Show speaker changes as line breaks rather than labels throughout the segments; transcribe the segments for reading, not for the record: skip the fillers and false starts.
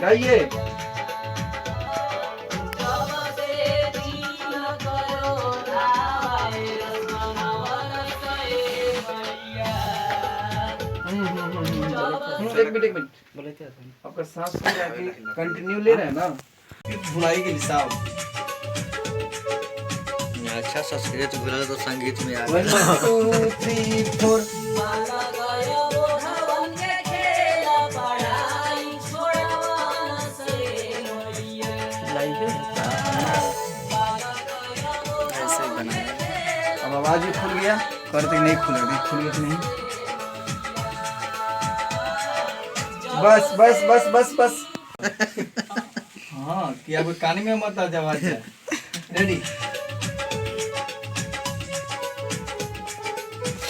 गाइए। एक मिनट
बोले थे
आपका सांस कंटिन्यू ले रहे हैं ना?
बुलाई के हिसाब।
अच्छा संस्कृत बोला तो संगीत में आ
1 2 3 4
ऐसे बनाया।
अब आवाज भी खुल गया, करते नहीं खुलेगा, खुल गया कि नहीं? बस बस बस बस बस। हाँ कि अब कान में मत आ जाए आवाज। रेडी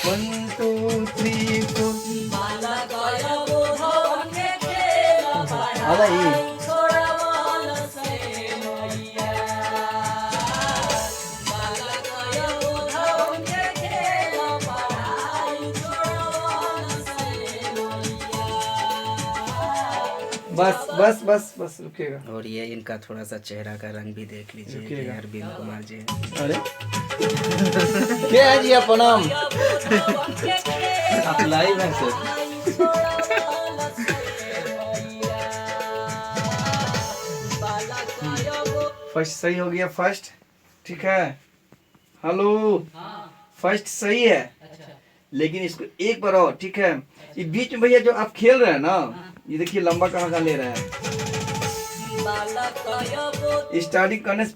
1 2 3 4 आला ही। बस बस बस बस रुकेगा।
और ये इनका थोड़ा सा चेहरा का रंग भी देख लीजिए कि
रुकिएगा।
अरविंद कुमार जी
अरे क्या है जी आपका नाम?
आप लाइव हैं सर।
फर्स्ट सही हो गया, फर्स्ट ठीक है। हेलो फर्स्ट सही है, लेकिन इसको एक बार और ठीक है। ये बीच में भैया जो आप खेल रहे हैं ना, ये देखिए लंबा कहाँ का ले रहे हैं। स्टार्टिंग करने से